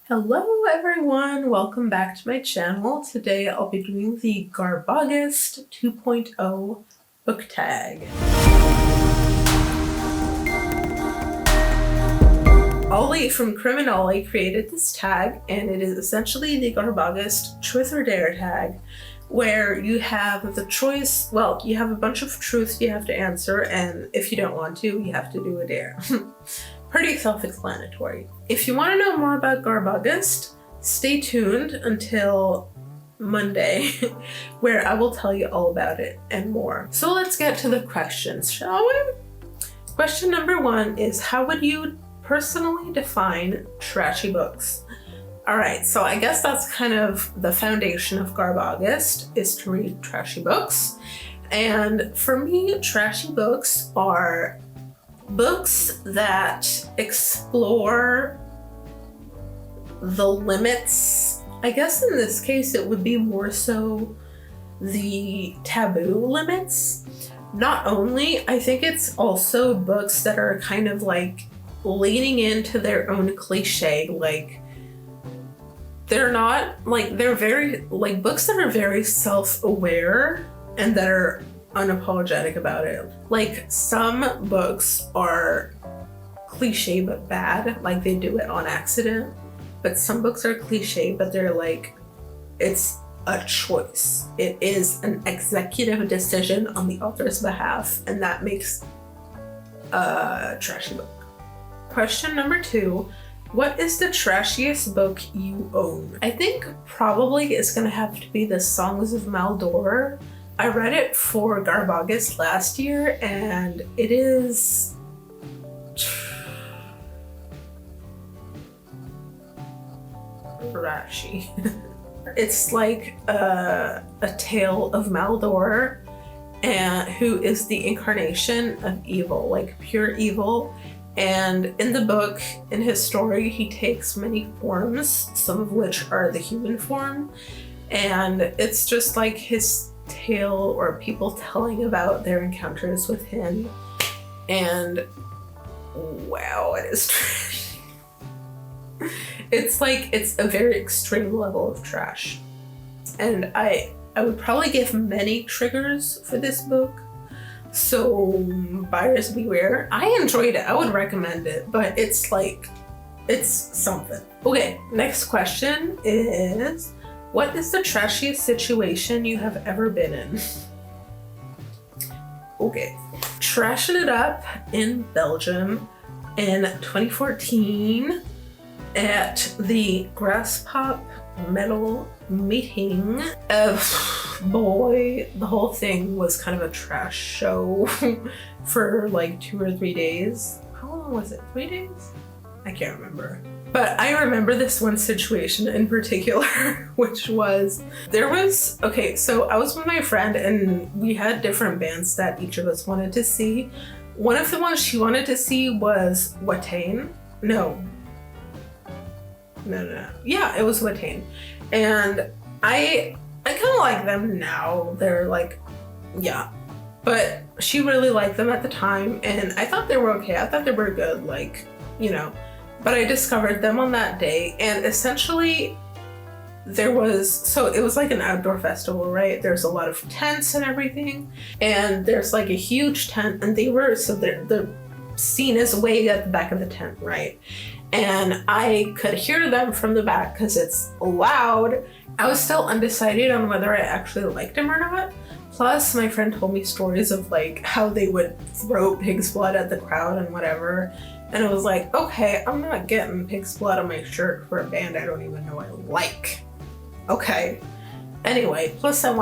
Hello everyone, welcome back to my channel. Today I'll be doing the Garbaugust 2.0 book tag. Ollie from Criminale created this tag, and it is essentially the Garbaugust Truth or Dare tag, where you have the choice, well, you have a bunch of truths you have to answer, and if you don't want to, you have to do a dare. Pretty self-explanatory. If you want to know more about Garbaugust, stay tuned until Monday, where I will tell you all about it and more. So let's get to the questions, shall we? Question number 1 is, how would you personally define trashy books? All right, so I guess that's kind of the foundation of Garbaugust, is to read trashy books. And for me, trashy books are books that explore the limits. I guess in this case it would be more so the taboo limits. Not only, I think it's also books that are kind of like leaning into their own cliche, like they're not like, they're very like books that are very self-aware and that are unapologetic about it. Like some books are cliche but bad, like they do it on accident, but some books are cliche but they're like, it's a choice. It is an executive decision on the author's behalf, and that makes a trashy book. Question number 2, what is the trashiest book you own? I think probably it's gonna have to be the Songs of Maldor. I read it for Garbaugust last year, and it is trashy. It's like a tale of Maldor, and who is the incarnation of evil, like pure evil. And in the book, in his story, he takes many forms, some of which are the human form, and it's just like his tale, or people telling about their encounters with him, and wow, it is trash. It's like, it's a very extreme level of trash, and I would probably give many triggers for this book, so buyers beware. I enjoyed it, I would recommend it, but it's like, it's something. Okay, next question is, what is the trashiest situation you have ever been in? Okay, trashing it up in Belgium in 2014 at the Grass Pop Metal meeting. Boy, the whole thing was kind of a trash show for like 2 or 3 days. How long was it? 3 days? I can't remember. But I remember this one situation in particular, which was, okay, so I was with my friend and we had different bands that each of us wanted to see. One of the ones she wanted to see was Watain. No. Yeah, it was Watain. And I kind of like them now. They're like, yeah. But she really liked them at the time, and I thought they were okay. I thought they were good, like, you know. But I discovered them on that day, and essentially it was like an outdoor festival, right? There's a lot of tents and everything, and there's like a huge tent, and the scene is way at the back of the tent, right? And I could hear them from the back because it's loud. I was still undecided on whether I actually liked them or not. Plus, my friend told me stories of like how they would throw pig's blood at the crowd and whatever. And I was like, okay, I'm not getting pig's blood on my shirt for a band I don't even know I like. Okay. Anyway, plus I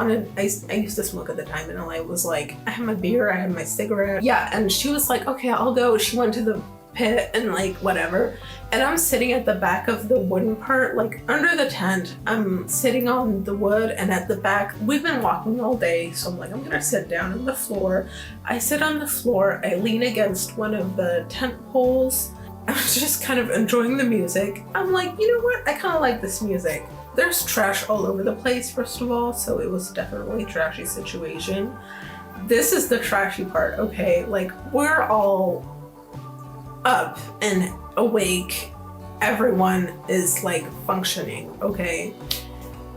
used to smoke at the time, and I was like, I had my beer, I had my cigarette. Yeah, and she was like, okay, I'll go. She went to the pit and like whatever. And I'm sitting at the back of the wooden part, like under the tent. I'm sitting on the wood, and at the back, we've been walking all day, so I'm like, I'm gonna sit down on the floor. I sit on the floor, I lean against one of the tent poles. I'm just kind of enjoying the music. I'm like, you know what? I kind of like this music. There's trash all over the place, first of all, so it was definitely a trashy situation. This is the trashy part, okay? Like, we're all up and awake everyone is like functioning, okay?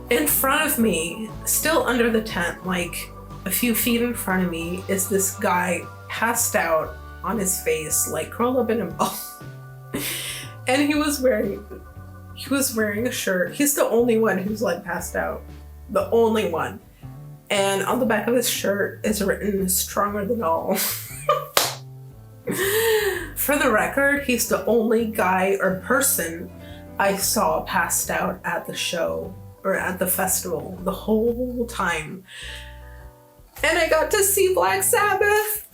In front of me, still under the tent, like a few feet in front of me, is this guy passed out on his face, like curled up in a ball. And he was wearing a shirt. He's the only one who's like passed out. The only one. And on the back of his shirt is written "Stronger than all." For the record, he's the only guy or person I saw passed out at the show or at the festival the whole time. And I got to see Black Sabbath.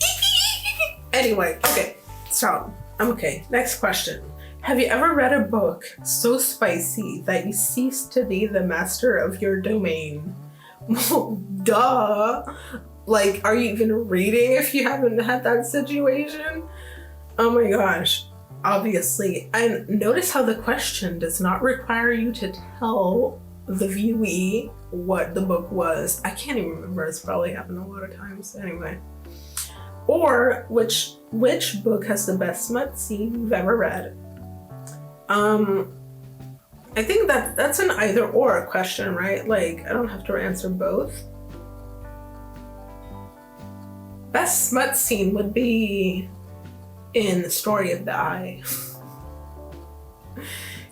Anyway, okay, stop. I'm okay. Next question. Have you ever read a book so spicy that you cease to be the master of your domain? Well, duh. Like, are you even reading if you haven't had that situation? Oh my gosh. Obviously. And notice how the question does not require you to tell the viewee what the book was. I can't even remember. It's probably happened a lot of times. Anyway. Or which book has the best smut scene you've ever read? I think that's an either or question, right? Like, I don't have to answer both. Best smut scene would be in The Story of the Eye.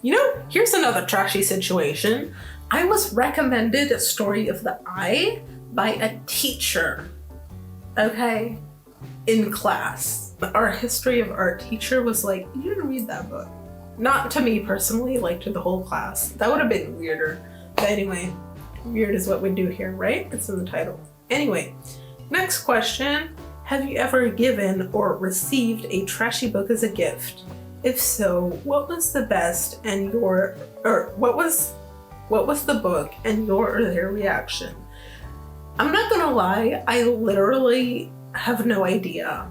You know, here's another trashy situation. I was recommended A Story of the Eye by a teacher, okay, in class. Our history of art teacher was like, you didn't read that book. Not to me personally, like to the whole class. That would have been weirder. But anyway, weird is what we do here, right? It's in the title. Anyway, next question. Have you ever given or received a trashy book as a gift? If so, what was the best and your, or what was the book and your or their reaction? I'm not gonna lie, I literally have no idea,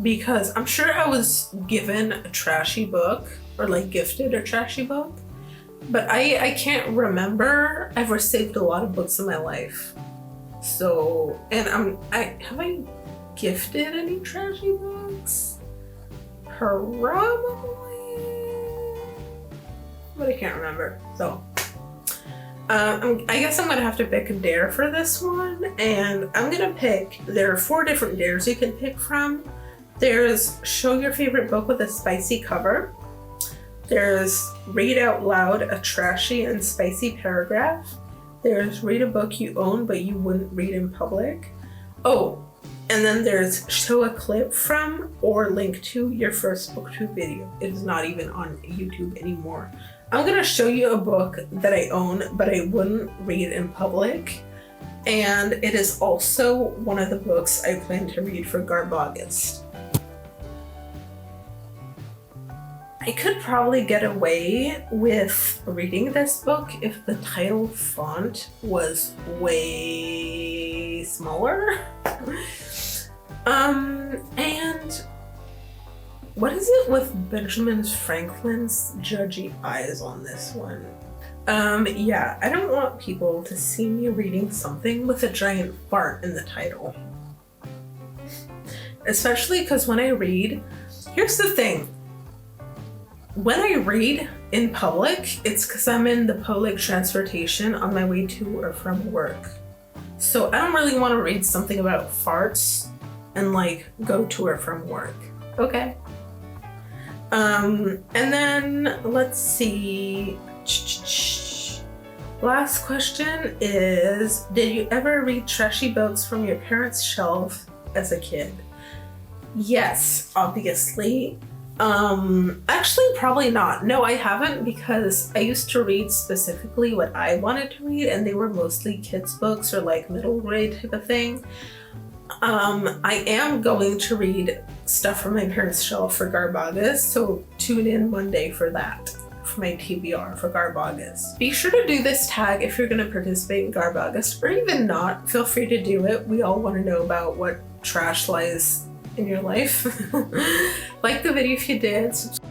because I'm sure I was given a trashy book or like gifted a trashy book, but I can't remember. I've received a lot of books in my life. So, and have I gifted any trashy books? Probably, but I can't remember. So, I guess I'm gonna have to pick a dare for this one, and I'm gonna pick, there are 4 different dares you can pick from. There's show your favorite book with a spicy cover. There's read out loud a trashy and spicy paragraph. There's read a book you own but you wouldn't read in public. Oh, and then there's show a clip from or link to your first BookTube video. It is not even on YouTube anymore. I'm gonna show you a book that I own but I wouldn't read in public. And it is also one of the books I plan to read for Garbaugust. I could probably get away with reading this book if the title font was way smaller. And what is it with Benjamin Franklin's judgy eyes on this one? Yeah, I don't want people to see me reading something with a giant fart in the title. Especially because when I read, here's the thing. When I read in public, it's because I'm in the public transportation on my way to or from work. So I don't really want to read something about farts and like go to or from work, okay? And then let's see. Last question is, did you ever read trashy books from your parents' shelf as a kid? Yes, obviously. Actually probably not. No, I haven't, because I used to read specifically what I wanted to read, and they were mostly kids books or like middle grade type of thing. I am going to read stuff from my parents' shelf for Garbaugust, so tune in Monday for that, for my TBR for Garbaugust. Be sure to do this tag if you're going to participate in Garbaugust, or even not, feel free to do it. We all want to know about what trash lies in your life. Like the video if you did, subscribe